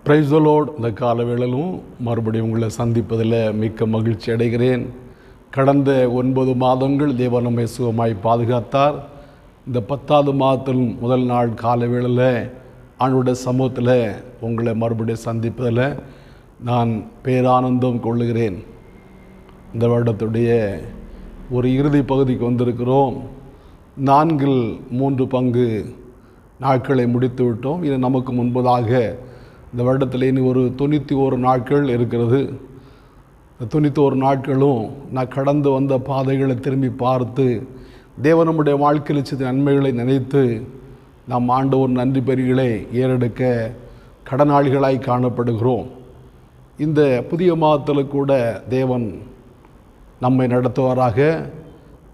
Praise the Lord. இந்த காலவேளையிலும் மறுபடியும் உங்களை சந்திப்பதில் மிக்க மகிழ்ச்சி அடைகிறேன். கடந்த 9 மாதங்கள் தேவன் நம்மை சுகமாய் பாதுகாத்தார். இந்த 10வது மாதத்தில் முதல் நாள் காலவேளையில் ஆண்டவருடைய சமூகத்தில் உங்களை மறுபடியும் சந்திப்பதில் நான் பேரானந்தம் கொள்ளுகிறேன். இந்த வருடத்துடைய ஒரு இறுதி பகுதிக்கு வந்திருக்கிறோம். 4/3 பங்கு நாட்களை முடித்து விட்டோம். இது நமக்கு முன்பதாக இந்த வருடத்தில் இனி ஒரு 91 நாட்கள் இருக்கிறது. இந்த 91 நாட்களும் நான் கடந்து வந்த பாதைகளை திரும்பி பார்த்து தேவன் நம்முடைய வாழ்க்கையில் செய்த நன்மைகளை நினைத்து நாம் ஆண்டவர் நன்றி பலிகளை ஏறெடுக்க கடனாளிகளாய் காணப்படுகிறோம். இந்த புதிய மாதத்தில் கூட தேவன் நம்மை நடத்துவாராக.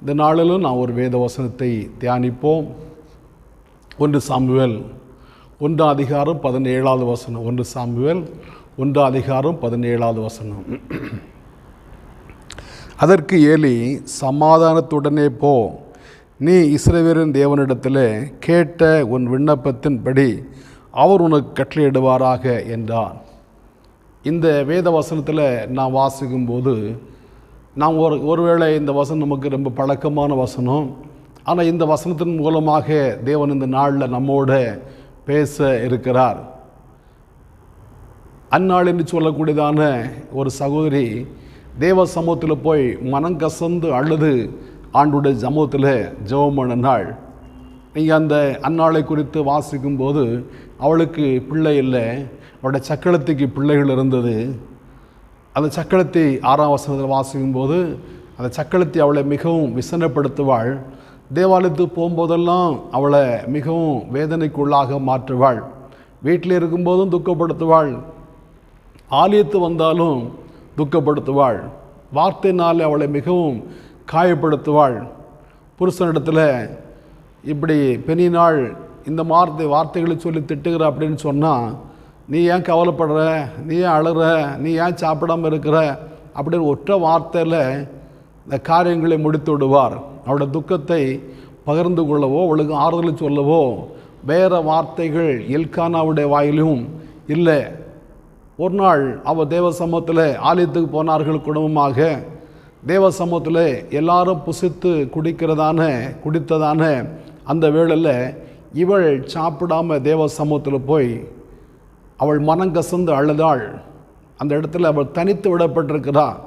இந்த நாளிலும் நான் ஒரு வேத வசனத்தை தியானிப்போம். 1 சாமுவேல் 1:17 வசனம். 1 சாமுவேல் 1:17 அதற்கு ஏலி, சமாதானத்துடனே போ, நீ இஸ்ரவேலின் தேவனிடத்தில் கேட்ட உன் விண்ணப்பத்தின்படி அவர் உனக்கு கட்டளையிடுவாராக என்றார். இந்த வேத வசனத்தில் நான் வாசிக்கும்போது நாம் ஒருவேளை இந்த வசனம் நமக்கு ரொம்ப பழக்கமான வசனம். ஆனால் இந்த வசனத்தின் மூலமாக தேவன் இந்த நாளில் நம்மோட பேச இருக்கிறார். அந்நாள் என்று சொல்லக்கூடியதான ஒரு சகோதரி தேவ சமூகத்தில் போய் மனங்கசந்து அழுது ஆண்டுடைய சமூகத்தில் ஜெபம் பண்ண நாள். நீங்கள் அந்த அந்நாளை குறித்து வாசிக்கும்போது அவளுக்கு பிள்ளை இல்லை, அவளுடைய சக்களத்துக்கு பிள்ளைகள் இருந்தது. அந்த சக்களத்தை 6ஆம் வசனத்தில் வாசிக்கும்போது அந்த சக்களத்தை அவளை மிகவும் விசனப்படுத்துவாள். தேவாலயத்துக்கு போகும்போதெல்லாம் அவளை மிகவும் வேதனைக்குள்ளாக மாற்றுவாள். வீட்டில் இருக்கும்போதும் துக்கப்படுத்துவாள், ஆலயத்து வந்தாலும் துக்கப்படுத்துவாள். வார்த்தையினால் அவளை மிகவும் காயப்படுத்துவாள். புருஷனிடத்தில் இப்படி பெண்ணினாள் இந்த வார்த்தைகளை சொல்லி திட்டுகிற அப்படின்னு சொன்னால், நீ ஏன் கவலைப்படுற, நீ ஏன் அழுற, நீ ஏன் சாப்பிடாமல் இருக்கிற அப்படின்னு ஒற்றை வார்த்தையில் இந்த காரியங்களை முடித்து விடுவார். அவளுடைய துக்கத்தை பகிர்ந்து கொள்ளவோ அவளுக்கு ஆறுதல் சொல்லவோ வேறு வார்த்தைகள் எல்கானாவுடைய வாயிலும் இல்லை. ஒரு நாள் அவள் தேவ சமூகத்தில் ஆலயத்துக்கு போனார்கள் குடும்பமாக. தேவ சமூகத்தில் எல்லாரும் புசித்து குடித்ததான அந்த வேளையில் இவள் சாப்பிடாம தேவ சமூகத்தில் போய் அவள் மனங்கசந்து அழுதாள். அந்த இடத்துல அவள் தனித்து விடப்பட்டிருக்கிறாள்.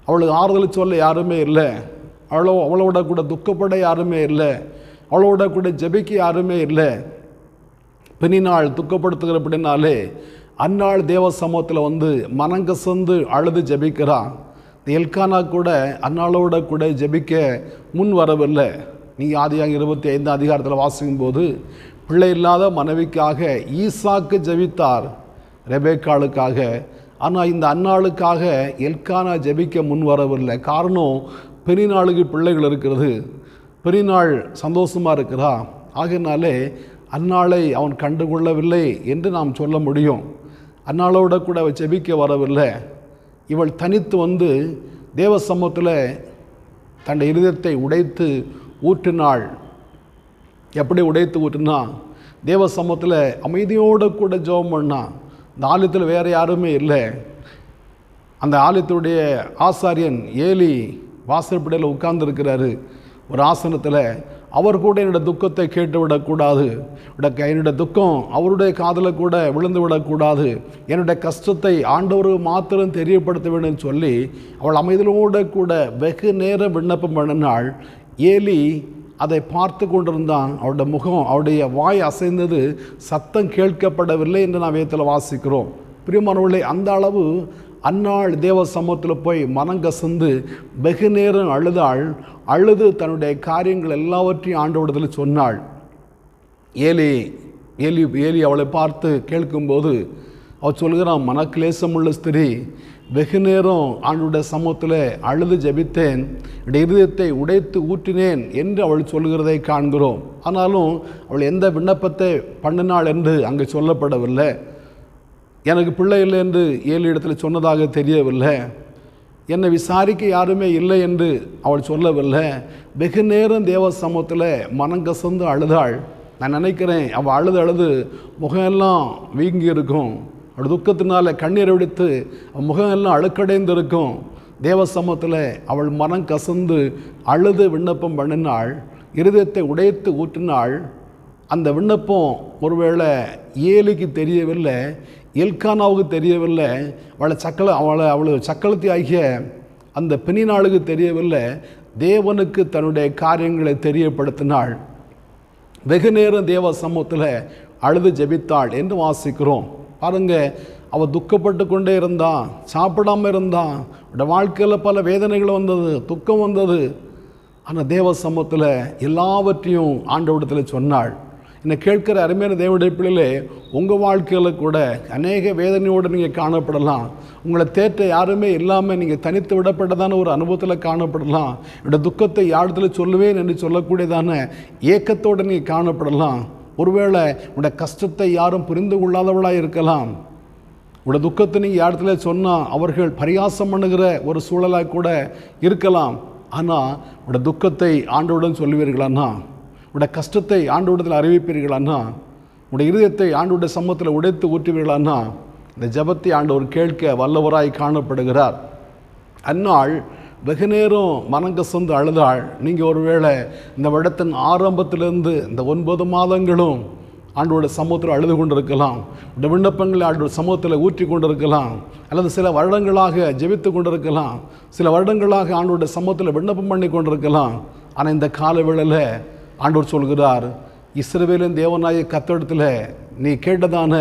அவளுக்கு ஆறுதல் சொல்ல யாருமே இல்லை, அவளோட கூட துக்கப்பட யாருமே இல்லை, அவளோட கூட ஜெபிக்க யாருமே இல்லை. பெண்ணினாள் துக்கப்படுத்துகிற அப்படின்னாலே அந்நாள் தேவ சமூகத்தில் வந்து மனங்கசந்து அழுது ஜெபிக்கிறான். எல்கானா கூட அந்நாளோட கூட ஜெபிக்க முன் வரவில்லை. நீங்கள் ஆதியாகமம் 25 அதிகாரத்தில் வாசிக்கும்போது பிள்ளை இல்லாத மனைவிக்காக ஈசாக்கு ஜெபித்தார், ரெபேக்காளுக்காக. ஆனால் இந்த அந்நாளுக்காக எல்கானா ஜெபிக்க முன் வரவில்லை. காரணம், பெரியநாளுக்கு பிள்ளைகள் இருக்கிறது, பெரியநாள் சந்தோஷமாக இருக்கிறா. ஆகையினாலே அந்நாளை அவன் கண்டுகொள்ளவில்லை என்று நாம் சொல்ல முடியும். அந்நாளோட கூட அவள் ஜெபிக்க வரவில்லை. இவள் தனித்து வந்து தேவ சமூகத்தில் தன்னுடைய இருதயத்தை உடைத்து ஊற்றினாள். எப்படி உடைத்து ஊற்றினா, தேவ சமூகத்தில் அமைதியோடு கூட ஜெபம் பண்ணா. இந்த ஆலயத்தில் வேறு யாருமே இல்லை. அந்த ஆலயத்துடைய ஆசாரியன் ஏலி வாசற்படியில் உட்கார்ந்துருக்கிறாரு ஒரு ஆசனத்தில். அவர் கூட என்னோட துக்கத்தை கேட்டு விடக்கூடாது, என்னுடைய துக்கம் அவருடைய காதில் கூட விழுந்து விடக்கூடாது, என்னுடைய கஷ்டத்தை ஆண்டவர் மாத்திரம் தெரியப்படுத்த வேண்டும் சொல்லி அவள் அமைதியோடு கூட வெகு நேரம் விண்ணப்பம் பண்ணினாள். ஏலி அதை பார்த்து கொண்டிருந்தான். அவருடைய முகம், அவருடைய வாய் அசைந்தது, சத்தம் கேட்கப்படவில்லை என்று நாம் வேதத்தில் வாசிக்கிறோம். பிரியமானவர்களே, அந்த அளவு அந்நாள் தேவ சமூகத்தில் போய் மனங்கசந்து வெகு நேரம் அழுது தன்னுடைய காரியங்கள் எல்லாவற்றையும் ஆண்டவரிடத்தில் சொன்னாள். ஏலி அவளை பார்த்து கேட்கும்போது அவள் சொல்கிறான், மனக்லேசமுள்ள ஸ்திரீ, வெகு நேரம் ஆண்டவருடைய சமூகத்தில் அழுது ஜெபித்தேன், என்னுடைய இருதயத்தை உடைத்து ஊற்றினேன் என்று அவள் சொல்கிறதை காண்கிறோம். ஆனாலும் அவள் எந்த விண்ணப்பத்தை பண்ணினாள் என்று அங்கே சொல்லப்படவில்லை. எனக்கு பிள்ளை இல்லை என்று ஏலி இடத்துல சொன்னதாக தெரியவில்லை. என்னை விசாரிக்க யாருமே இல்லை என்று அவள் சொல்லவில்லை. வெகு நேரம் தேவ சமூகத்தில் மனங்கசந்து அழுதாள். நான் நினைக்கிறேன் அவள் அழுது முகமெல்லாம் வீங்கி இருக்கும், அவள் துக்கத்தினால கண்ணீர் வெடித்து முகம் எல்லாம் அழுக்கடைந்து இருக்கும். தேவ சமூகத்தில் அவள் மனம் கசந்து அழுது விண்ணப்பம் பண்ணினாள், இருதயத்தை உடைத்து ஊற்றினாள். அந்த விண்ணப்பம் ஒருவேளை ஏலிக்கு தெரியவில்லை, எல்கானாவுக்கு தெரியவில்லை, அவளை சக்களத்தி ஆகிய அந்த பெண்ணினாளுக்கு தெரியவில்லை. தேவனுக்கு தன்னுடைய காரியங்களை தெரியப்படுத்தினாள். வெகு நேரம் தேவ சமூகத்தில் அழுது ஜெபித்தாள் என்று வாசிக்கிறோம். பாருங்க, அவள் துக்கப்பட்டு கொண்டே இருந்தான், சாப்பிடாமல் இருந்தான், அவருடைய வாழ்க்கையில் பல வேதனைகள் வந்தது, துக்கம் வந்தது. ஆனால் தேவ சமூகத்தில் எல்லாவற்றையும் ஆண்டவரிடத்தில் சொன்னாள். என்னை கேட்கிற அருமையான தேவனுடைய பிள்ளைகளே, உங்கள் வாழ்க்கையில் கூட அநேக வேதனையோடு நீங்கள் காணப்படலாம். உங்களை தேற்ற யாருமே இல்லாமல் நீங்கள் தனித்து விடப்பட்டதான ஒரு அனுபவத்தில் காணப்படலாம். என்னோட துக்கத்தை யாரிடத்தில் சொல்லுவேன் என்று சொல்லக்கூடியதான ஏக்கத்தோடு நீங்கள் காணப்படலாம். ஒருவேளை உங்களுடைய கஷ்டத்தை யாரும் புரிந்து கொள்ளாதவளாக இருக்கலாம். உங்களுடைய துக்கத்தை நீங்கள் யாரிடத்துல சொன்னால் அவர்கள் பரிகாசம் பண்ணுகிற ஒரு சூழலாக கூட இருக்கலாம். ஆனால் உங்களுடைய துக்கத்தை ஆண்டவரிடம் சொல்லுவீர்களான்னா, உங்களுடைய கஷ்டத்தை ஆண்டவரிடத்தில் அறிவிப்பீர்களான்னா, உங்களுடைய இருதயத்தை ஆண்டவருடைய சமூகத்தில் உடைத்து ஊற்றுவீர்களான்னா, இந்த ஜெபத்தை ஆண்டவர் கேட்க வல்லவராய் காணப்படுகிறார். அந்நாள் வெகு நேரம் மனங்கசந்து அழுதாள். நீங்கள் ஒருவேளை இந்த வருடத்தின் ஆரம்பத்திலிருந்து இந்த 9 மாதங்களும் ஆண்டோட சமூகத்தில் அழுது கொண்டிருக்கலாம், இந்த விண்ணப்பங்களை ஆண்டோட சமூகத்தில் ஊற்றி கொண்டிருக்கலாம், அல்லது சில வருடங்களாக ஜெபித்து கொண்டிருக்கலாம், சில வருடங்களாக ஆண்டோட சமூகத்தில் விண்ணப்பம் பண்ணி கொண்டிருக்கலாம். ஆனால் இந்த காலவேளையில் ஆண்டவர் சொல்கிறார், இஸ்ரவேலின் தேவனாய கர்த்தரிடத்தில் நீ கேட்டதான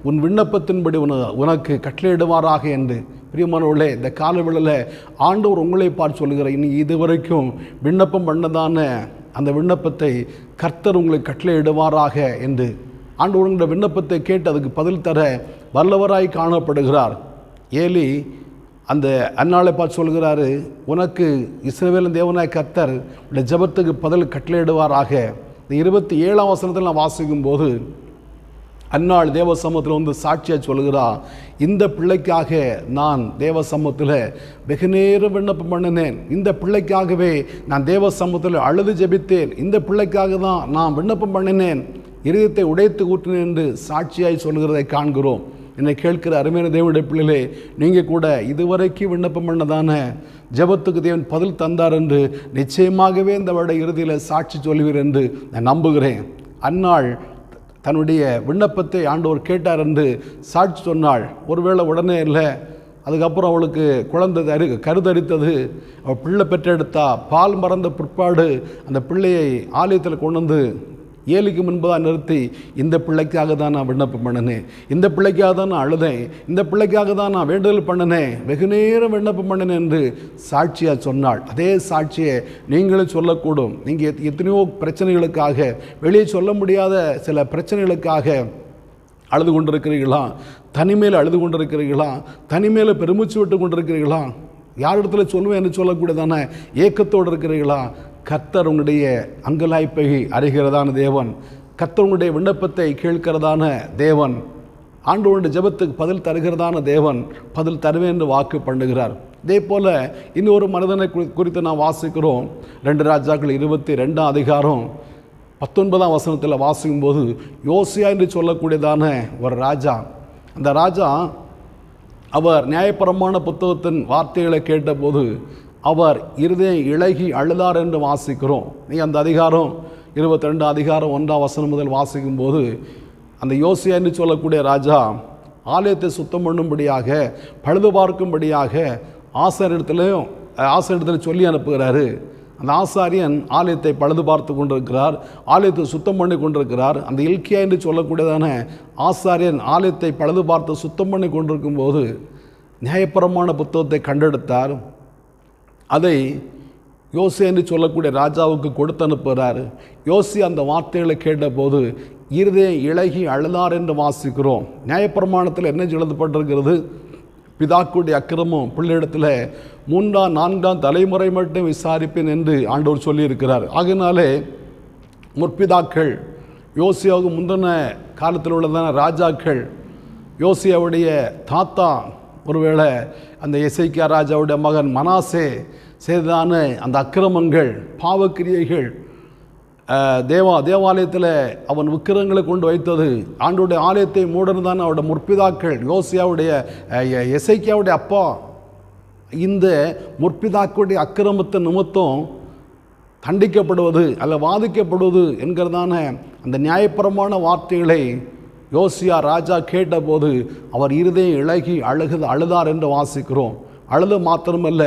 உன் விண்ணப்பத்தின்படி உனக்கு கட்டளையிடுவாராக என்று. பிரியமானவர்களே, இந்த காலவேளையில் ஆண்டவர் உங்களை பார்த்து சொல்கிறார், இனி இதுவரைக்கும் விண்ணப்பம் பண்ணதான அந்த விண்ணப்பத்தை கர்த்தர் உங்களை கட்டளையிடுவாராக என்று. ஆண்டவர் உங்களுடைய விண்ணப்பத்தை கேட்டு அதுக்கு பதில் தர வல்லவராய் காணப்படுகிறார். ஏலி அந்த அன்னாளை பார்த்து சொல்கிறாரு, உனக்கு இஸ்ரவேலின் தேவனாய் கர்த்தர் உடைய ஜெபத்துக்கு பதில் கட்டளையிடுவாராக. இந்த 27ஆம் வசனத்தில் நான் வாசிக்கும் போது அன்னாள் தேவ சமூகத்தில் வந்து சாட்சியாக சொல்கிறா, இந்த பிள்ளைக்காக நான் தேவ சமூகத்தில் வெகு நேரம் விண்ணப்பம் பண்ணினேன், இந்த பிள்ளைக்காகவே நான் தேவ சமூகத்தில் அழுது ஜெபித்தேன், இந்த பிள்ளைக்காக தான் நான் விண்ணப்பம் பண்ணினேன், இருதயத்தை உடைத்து ஊற்றினேன் என்று சாட்சியாய் சொல்கிறதை காண்கிறோம். என்னை கேட்கிற அருமையான தேவனுடைய பிள்ளைகளே, நீங்கள் கூட இதுவரைக்கும் விண்ணப்பம் பண்ணதான ஜெபத்துக்கு தேவன் பதில் தந்தார் என்று நிச்சயமாகவே இந்த வருட இறுதியில் சாட்சி சொல்வீர் என்று நான் நம்புகிறேன். அன்னாள் தன்னுடைய விண்ணப்பத்தை ஆண்டவர் கேட்டார் என்று சாட்சி சொன்னாள். ஒருவேளை உடனே இல்லை, அதுக்கப்புறம் அவளுக்கு குழந்தை கருதரித்தது, அவள் பிள்ளை பெற்றெடுத்தா. பால் மறந்த பிற்பாடு அந்த பிள்ளையை ஆலயத்தில் கொண்டு வந்து ஏலிக்கு முன்பதாக நிறுத்தி, இந்த பிள்ளைக்காக தான் நான் விண்ணப்பம் பண்ணினேன், இந்த பிள்ளைக்காக தான் நான் அழுதேன், இந்த பிள்ளைக்காக தான் நான் வேண்டுதல் பண்ணினேன், வெகு நேரம் விண்ணப்பம் பண்ணினேன் என்று சாட்சியாக சொன்னாள். அதே சாட்சியை நீங்களும் சொல்லக்கூடும். நீங்கள் எத்தனையோ பிரச்சனைகளுக்காக, வெளியே சொல்ல முடியாத சில பிரச்சனைகளுக்காக அழுது கொண்டிருக்கிறீர்களா? தனிமையில் அழுது கொண்டிருக்கிறீர்களா? தனிமையில் பெருமூச்சு விட்டு கொண்டிருக்கிறீர்களா? யாரிடத்துல சொல்லுவேன் என்று சொல்லக்கூடியதான ஏக்கத்தோடு இருக்கிறீர்களா? கர்த்தர் உங்களுடைய அங்கலாய்ப்பை அறிகிறதான தேவன், கர்த்தர் உங்களுடைய விண்ணப்பத்தை கேட்கிறதான தேவன், ஆண்டவருடைய ஜெபத்துக்கு பதில் தருகிறதான தேவன், பதில் தருவேன் என்று வாக்கு பண்ணுகிறார். இதே போல் இன்னொரு மனிதனை குறித்து நான் வாசிக்கிறோம். 2 ராஜாக்கள் 22ஆம் அதிகாரம் 19ஆம் வசனத்தில் வாசிக்கும்போது, யோசியா என்று சொல்லக்கூடியதான ஒரு ராஜா, அந்த ராஜா அவர் நியாயப்பிரமாண புத்தகத்தின் வார்த்தைகளை கேட்டபோது அவர் இருதயம் இளகி அழுதார் என்று வாசிக்கிறோம். நீங்கள் அந்த அதிகாரம் 22 அதிகாரம் 1ஆம் வசனம் முதல் வாசிக்கும்போது, அந்த யோசியா என்று சொல்லக்கூடிய ராஜா ஆலயத்தை சுத்தம் பண்ணும்படியாக, பழுது பார்க்கும்படியாக ஆசாரியத்தில் சொல்லி அனுப்புகிறாரு. அந்த ஆசாரியன் ஆலயத்தை பழுது பார்த்து கொண்டிருக்கிறார், ஆலயத்தை சுத்தம் பண்ணி கொண்டிருக்கிறார். அந்த இல்கியா என்று சொல்லக்கூடியதான ஆசாரியன் ஆலயத்தை பழுது பார்த்து சுத்தம் பண்ணி கொண்டிருக்கும் போது நியாயப்பிரமாண புத்தகத்தை கண்டெடுத்தார். அதை யோசியா என்று சொல்லக்கூடிய ராஜாவுக்கு கொடுத்து அனுப்புகிறார். யோசி அந்த வார்த்தைகளை கேட்டபோது இருதயம் இளகி அழுதார் என்று வாசிக்கிறோம். நியாயப்பிரமாணத்தில் என்ன எழுதப்பட்டிருக்கிறது? பிதாக்களுடைய அக்கிரமம் பிள்ளையிடத்தில் 3ஆம் 4ஆம் தலைமுறை மட்டும் விசாரிப்பேன் என்று ஆண்டவர் சொல்லியிருக்கிறார். ஆகினாலே முற்பிதாக்கள், யோசியாவுக்கு முந்தின காலத்தில் உள்ளதான ராஜாக்கள், யோசியாவுடைய தாத்தா, ஒருவேளை அந்த எசேக்கியா ராஜாவுடைய மகன் மனாசே செய்ததான அந்த அக்கிரமங்கள், பாவக்கிரியைகள், தேவாலயத்தில் அவன் விக்கிரகங்களை கொண்டு வைத்தது, ஆண்டோடைய ஆலயத்தை மூடன்தான் அவருடைய முற்பிதாக்கள், யோசியாவுடைய எசேக்கியாவுடைய அப்பா. இந்த முற்பிதாக்களுடைய அக்கிரமத்தை நிமித்தம் தண்டிக்கப்படுவது அல்ல வாதிக்கப்படுவது என்கிறதான அந்த நியாயபரமான வார்த்தைகளை யோசியா ராஜா கேட்டபோது அவர் இருதயம் இளகி அழுதார் என்று வாசிக்கிறோம். அழுது மாத்திரமல்ல,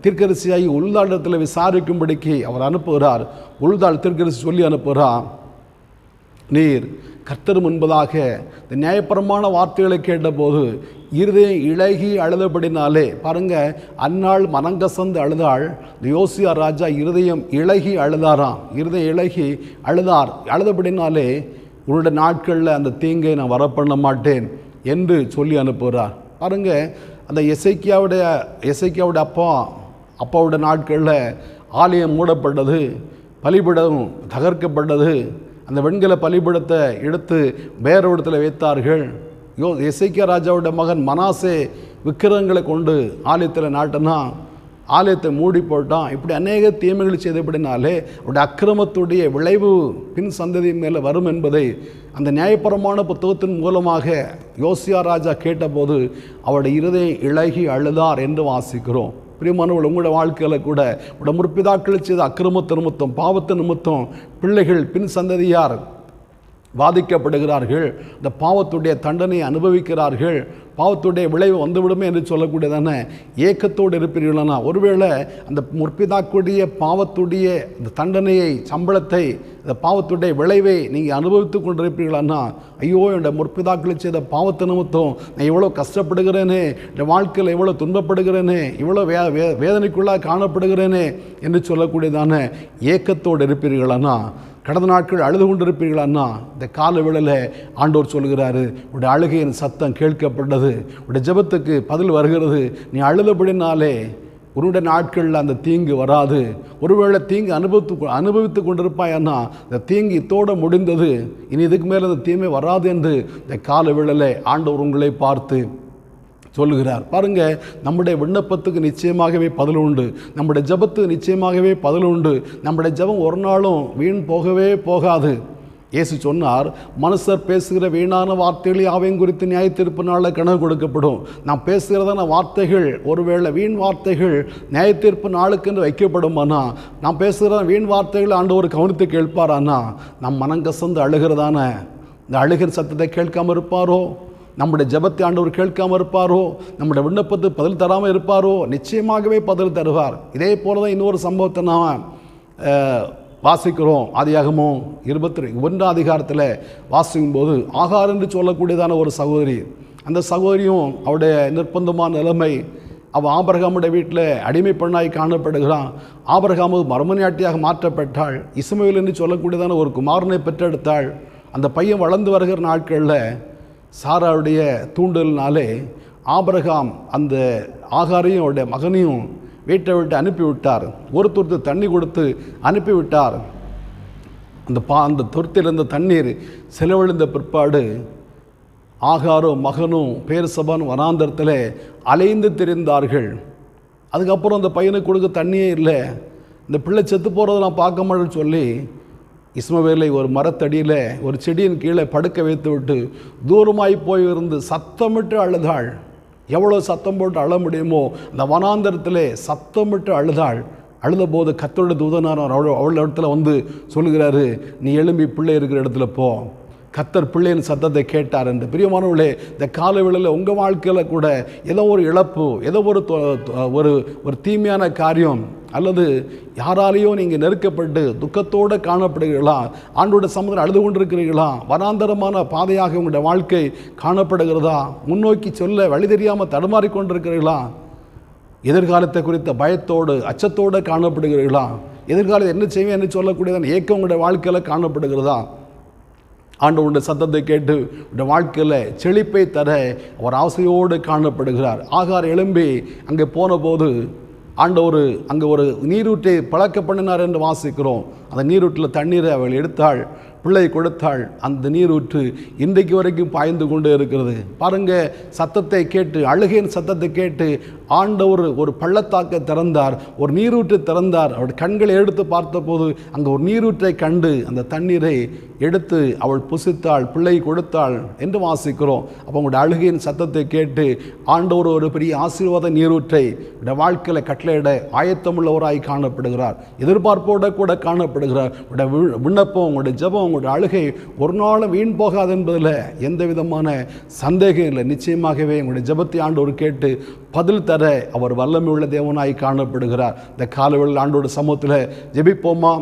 தீர்க்கதரிசியாகி உள்தாளிடத்தில் விசாரிக்கும்படிக்கு அவர் அனுப்புகிறார். உள்தாள் தீர்க்கதரிசி சொல்லி அனுப்புகிறார், நீர் கர்த்தர் முன்பதாக இந்த நியாயபரமான வார்த்தைகளை கேட்டபோது இருதயம் இளகி அழுதபடினாலே, பாருங்க, அந்நாள் மனங்கசந்து அழுதாள். இந்த யோசியா ராஜா இருதயம் இளகி அழுதாராம். இருதயம் இளகி அழுதபடினாலே உன்னுடைய நாட்களில் அந்த தீங்கை நான் வரப்பண்ண மாட்டேன் என்று சொல்லி அனுப்புகிறார். பாருங்க, அந்த எசேக்கியாவுடைய அப்பாவுடைய நாட்களில் ஆலயம் மூடப்பட்டது, பலிபீடம் தகர்க்கப்பட்டது. அந்த வெண்கல பலிபீடத்தை எடுத்து வேற இடத்துல வைத்தார்கள். எசேக்கியா ராஜாவுடைய மகன் மனாசே விக்கிரகங்களை கொண்டு ஆலயத்தில் நாட்டினா ஆலயத்தை மூடி போட்டான். இப்படி அநேக தீமைகள் செய்தபடினாலே அவருடைய அக்கிரமத்துடைய விளைவு பின் சந்ததி மேலே வரும் என்பதை அந்த நியாயபரமான புத்தகத்தின் மூலமாக யோசியா ராஜா கேட்டபோது அவருடைய இருதயம் இளகி அழுதார் என்று வாசிக்கிறோம். பிரியமானவர்கள், உங்களுடைய வாழ்க்கையில் கூட உங்களுடைய முற்பிதாக்கள் செய்த அக்கிரமத்து நிமித்தம், பாவத்து நிமித்தம் பிள்ளைகள் பின் சந்ததியார் பாதிக்கப்படுகிறார்கள், இந்த பாவத்துடைய தண்டனையை அனுபவிக்கிறார்கள், பாவத்துடைய விளைவு வந்துவிடுமே என்று சொல்லக்கூடியதான ஏக்கத்தோடு இருப்பீர்களானா, ஒருவேளை அந்த முற்பிதாக்குடைய பாவத்துடைய இந்த தண்டனையை, சம்பளத்தை, இந்த பாவத்துடைய விளைவை நீங்கள் அனுபவித்து கொண்டிருப்பீர்களானா, ஐயோ, என்னுடைய முற்பிதாக்களை செய்த பாவத்தை நிமித்தம் நான் இவ்வளோ கஷ்டப்படுகிறேனே, இந்த வாழ்க்கையில் இவ்வளோ துன்பப்படுகிறேனே, இவ்வளோ வேதனைக்குள்ளாக காணப்படுகிறேனே என்று சொல்லக்கூடியதான ஏக்கத்தோடு இருப்பீர்களானா, கடந்த நாட்கள் அழுது கொண்டிருப்பீர்களான்னா, இந்த கால வேளையில் ஆண்டவர் சொல்கிறாரு, உடைய அழுகையின் சத்தம் கேட்கப்பட்டது, உடைய ஜெபத்துக்கு பதில் வருகிறது. நீ அழுதபடினாலே உன்னுடைய நாட்களில் அந்த தீங்கு வராது. ஒருவேளை தீங்கு அனுபவித்து கொண்டிருப்பாயன்னா, இந்த தீங்கு இத்தோடு முடிந்தது, இனி இதுக்கு மேலே அந்த தீமை வராது என்று இந்த கால வேளையில் ஆண்டவர் உங்களை பார்த்து சொல்லுகிறார். பாருங்க, நம்முடைய விண்ணப்பத்துக்கு நிச்சயமாகவே பதில் உண்டு, நம்முடைய ஜெபத்துக்கு நிச்சயமாகவே பதில் உண்டு. நம்முடைய ஜெபம் ஒரு நாளும் வீண் போகவே போகாது. இயேசு சொன்னார், மனுஷர் பேசுகிற வீணான வார்த்தைகளை யாவையும் குறித்து நியாயத்தீர்ப்பு நாளில் கணக்கு கொடுக்கப்படும். நாம் பேசுகிறதான வார்த்தைகள், ஒருவேளை வீண் வார்த்தைகள் நியாயத்தீர்ப்பு நாளுக்கென்று வைக்கப்படுமானா, நாம் பேசுகிற வீண் வார்த்தைகள் ஆண்டவர் கவனித்து கேட்பாரானா, நம் மனங்கசந்து அழுகிறதான இந்த அழுகிற சத்தத்தை கேட்காமல் இருப்பாரோ, நம்முடைய ஜெபத்தை ஆண்டவர் கேட்காமல் இருப்பாரோ, நம்முடைய விண்ணப்பத்துக்கு பதில் தராமல் இருப்பாரோ? நிச்சயமாகவே பதில் தருவார். இதே போல தான் இன்னொரு சம்பவத்தை நாம் வாசிக்கிறோம். ஆதியாகமம் 21 அதிகாரத்தில் வாசிக்கும்போது ஆகார் என்று சொல்லக்கூடியதான ஒரு சகோதரி, அந்த சகோதரியும் அவருடைய நிர்பந்தமான நிலைமை, அவள் ஆபிரகாமுடைய வீட்டில் அடிமை பெண்ணாய் காணப்படுகிறான். ஆபிரகாமு மர்மனியாட்டியாக மாற்றப்பட்டாள். இஸ்மவேல் என்று சொல்லக்கூடியதான ஒரு குமாரனை பெற்றெடுத்தாள். அந்த பையன் வளர்ந்து வருகிற நாட்களில் சாராவுடைய தூண்டலினாலே ஆபிரகாம் அந்த ஆகாரையும் அவருடைய மகனையும் வீட்டை விட்டு அனுப்பிவிட்டார். ஒரு துருத்து தண்ணி கொடுத்து அனுப்பிவிட்டார். அந்த துருத்தில் இருந்த தண்ணீர் செலவழிந்த பிற்பாடு ஆகாரும் மகனும் பேர்சபான் வனாந்தரத்தில் அலைந்து திரிந்தார்கள். அதுக்கப்புறம் அந்த பையனுக்கு கொடுக்க தண்ணியே இல்லை. இந்த பிள்ளை செத்து போகிறத நான் பார்க்க மாட்டேன்னு சொல்லி இஸ்மவேலை ஒரு மரத்தடியில் ஒரு செடியின் கீழே படுக்க வைத்து விட்டு தூரமாய் போயிருந்து சத்தமிட்டு அழுதாள். எவ்வளோ சத்தம் போட்டு அழ முடியுமோ அந்த வனாந்தரத்திலே சத்தமிட்டு அழுதாள். அழுதபோது கர்த்தருடைய தூதனார் அவள் இடத்துல வந்து சொல்லுகிறாரு, நீ எழும்பி பிள்ளை இருக்கிற இடத்துல போ. கர்த்தர் பிள்ளையின் சத்தத்தை கேட்டார் என்று. பிரியமானவர்களே, இந்த காலவேளையில் உங்கள் வாழ்க்கையில் கூட ஏதோ ஒரு இழப்பு, ஏதோ ஒரு தீமையான காரியம் அல்லது யாராலேயோ நீங்கள் நெருக்கப்பட்டு துக்கத்தோடு காணப்படுகிறீர்களா? ஆண்டோட சமுதிரம் அழுது கொண்டிருக்கிறீர்களா? வனாந்தரமான பாதையாக உங்களுடைய வாழ்க்கை காணப்படுகிறதா? முன்னோக்கி சொல்ல வழி தெரியாமல் தடுமாறிக்கொண்டிருக்கிறீர்களா? எதிர்காலத்தை குறித்த பயத்தோடு அச்சத்தோடு காணப்படுகிறீர்களா? எதிர்காலத்தை என்ன செய்வேன் என்று சொல்லக்கூடியதான் ஏக்கம் உங்களுடைய வாழ்க்கையில் காணப்படுகிறதா? ஆண்டவருடைய சத்தத்தை கேட்டு உடைய வாழ்க்கையில் செழிப்பை தர அவர் ஆசையோடு காணப்படுகிறார். ஆகார் எழும்பி அங்கே போன போது ஆண்டவர் அங்கே ஒரு நீரூற்றை பழக்க பண்ணினார் என்று வாசிக்கிறோம். அந்த நீரூற்றில் தண்ணீரை அவள் எடுத்தாள். பிள்ளை கொடுத்தாள். அந்த நீரூற்று இன்றைக்கு வரைக்கும் பாய்ந்து கொண்டே இருக்கிறது. பாருங்க, சத்தத்தை கேட்டு, அழுகையின் சத்தத்தை கேட்டு ஆண்டவர் ஒரு பள்ளத்தாக்கை திறந்தார், ஒரு நீரூற்றை திறந்தார். அவருடைய கண்களை எடுத்து பார்த்தபோது அங்கே ஒரு நீரூற்றை கண்டு அந்த தண்ணீரை எடுத்து அவள் புசித்தாள், பிள்ளை கொடுத்தாள் என்று வாசிக்கிறோம். அப்போ உங்களுடைய அழுகையின் சத்தத்தை கேட்டு ஆண்டவர் ஒரு பெரிய ஆசீர்வாத நீரூற்றை உடைய வாழ்க்கையில் கட்டளையிட ஆயத்தமுள்ளவராய் காணப்படுகிறார், எதிர்பார்ப்போடு கூட காணப்படுகிறார். உடைய விண்ணப்பம், உங்களுடைய ஜெபம், உங்களுடைய அழுகை ஒரு நாளும் வீண் போகாது என்பதில் எந்த விதமான சந்தேகம் இல்லை. நிச்சயமாகவே உங்களுடைய ஜெபத்தை ஆண்டவர் கேட்டு பதில் தர அவர் வல்லமை உள்ள தேவனாய் காணப்படுகிறார். இந்த காலவெளியில் ஆண்டோட சமூகத்தில் ஜெபிப்போமா?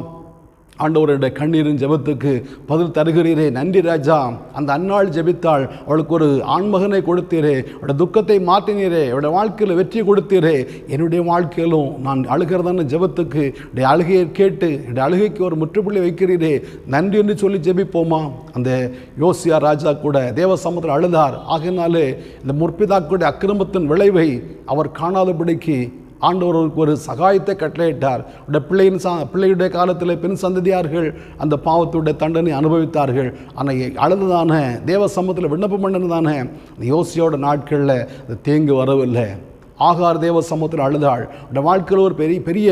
ஆண்டவருடைய கண்ணீரின் ஜெபத்துக்கு பதில் தருகிறீரே, நன்றி ராஜா. அந்த அன்னாள் ஜெபித்தாள், அவளுக்கு ஒரு ஆண்மகனை கொடுத்தீரே, அவருடைய துக்கத்தை மாற்றினீரே, அவருடைய வாழ்க்கையில் வெற்றி கொடுத்தீரே. என்னுடைய வாழ்க்கையிலும் நான் அழுகிறதான ஜெபத்துக்கு என்னுடைய அழுகையை கேட்டு என்னுடைய அழுகைக்கு ஒரு முற்றுப்புள்ளி வைக்கிறீரே, நன்றி என்று சொல்லி ஜெபிப்போமா? அந்த யோசியா ராஜா கூட தேவ சமூகத்தில் அழுதார். ஆகினாலே இந்த முற்பிதாக்களுடைய அக்கிரமத்தின் விளைவை அவர் காணாதபடிக்கு ஆண்டவருக்கு ஒரு சகாயத்தை கட்டளையிட்டார். பிள்ளையுடைய காலத்தில் பெண் சந்ததியார்கள் அந்த பாவத்துடைய தண்டனை அனுபவித்தார்கள். ஆனால் அழுதுதான தேவ சமூகத்தில் விண்ணப்பம் பண்ணதானே யோசியோட நாட்களில் அது தேங்கு வரவில்லை. ஆகார் தேவ சமூகத்தில் அழுதாள். அந்த வாழ்க்கையில் ஒரு பெரிய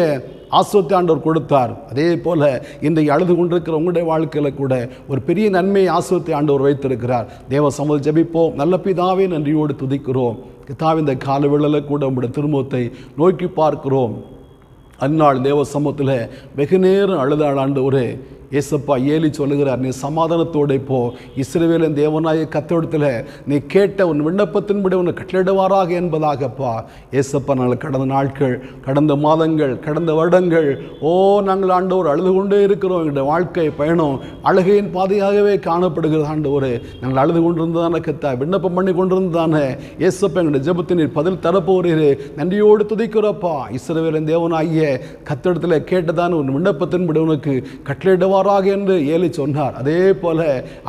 ஆசீர்வாதத்தை ஆண்டவர் கொடுத்தார். அதே போல் இன்றைக்கு அழுது கொண்டிருக்கிற உங்களுடைய வாழ்க்கையில் கூட ஒரு பெரிய நன்மையை ஆசீர்வாதத்தை ஆண்டவர் வைத்திருக்கிறார். தேவ சமூகம் ஜெபிப்போம். நல்ல பிதாவே, நன்றியோடு துதிக்கிறோம். கர்த்தாவே, இந்த காலவேளையில் கூட உங்களுடைய திருமுகத்தை நோக்கி பார்க்கிறோம். அந்நாள் தேவ சமூகத்தில் வெகு நேரம் அழுதாள் ஆண்டவரே. ஏசப்பா ஏலி சொல்லுகிறார், நீ சமாதானத்தோடு போ, இஸ்ரவேலின் தேவனாய கர்த்தரிடத்தில் நீ கேட்ட உன் விண்ணப்பத்தின்படி உன்னை கட்டளிடுவாராக என்பதாகப்பா. ஏசப்பா, நாங்கள் கடந்த நாட்கள், கடந்த மாதங்கள், கடந்த வருடங்கள் நாங்கள் ஆண்டவர் அழுது கொண்டே இருக்கிறோம். எங்களுடைய வாழ்க்கை பயணம் அழுகையின் பாதையாகவே காணப்படுகிறது ஆண்டவரே. நாங்கள் அழுது கொண்டிருந்ததானே கத்தா, விண்ணப்பம் பண்ணி கொண்டிருந்ததானே ஏசப்பா, எங்களுடைய ஜெபத்தை நீர் பதில் தரப்போகிறீரே, நன்றியோடு துதிக்கிறப்பா. இஸ்ரவேலின் தேவனாகிய கர்த்தரிடத்தில் கேட்டதான உன் விண்ணப்பத்தின்படி உனக்கு கட்டளிடுவார் என்று ஏலி சொன்னார். அதே போல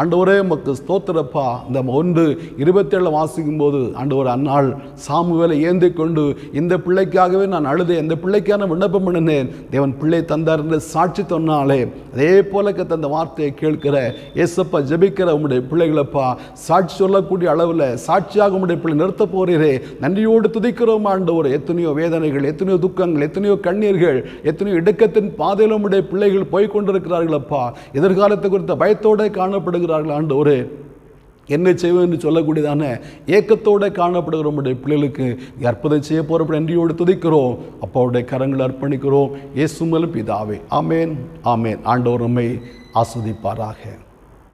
ஆண்டவரே உமக்கு ஸ்தோத்திரப்பா. இந்த 1:27 வாசிக்கும் போது ஆண்டவர் அந்நாள் சாமுவேலை ஏந்தி கொண்டு, இந்த பிள்ளைக்காகவே நான் அழுதேன், இந்த பிள்ளைக்கான விண்ணப்பம் பண்ணினேன், தேவன் பிள்ளை தந்தார் என்று சாட்சி சொன்னாலே, அதே போல அந்த வார்த்தையை கேட்கிற ஏசப்பா, ஜெபிக்கிற உம்முடைய பிள்ளைகளப்பா, சாட்சி சொல்லக்கூடிய அளவில் சாட்சியாக உம்முடைய பிள்ளை நிறுத்த போறீரே, நன்றியோடு துதிக்கிறோம் ஆண்டவர். எத்தனையோ வேதனைகள், எத்தனையோ துக்கங்கள், எத்தனையோ கண்ணீர்கள், எத்தனையோ இடுக்கத்தின் பாதையில் உம்முடைய பிள்ளைகள் போய்கொண்டிருக்கிறார்கள் அப்பா. எதிர்காலத்தை குறித்த பயத்தோடு காணப்படுகிறார்கள் ஆண்டவரே. என்ன செய்வோம் என்று சொல்லக்கூடியதான ஏக்கத்தோடு காணப்படுகிற உடைய பிள்ளைகளுக்கு அற்புதம் செய்ய போகிற நன்றியோடு துதிக்கிறோம். அப்பாவுடைய கரங்களை அர்ப்பணிக்கிறோம். இயேசு மூலம் பிதாவே, ஆமேன், ஆமேன். ஆண்டவர் நம்மை ஆஸ்வதிப்பாராக.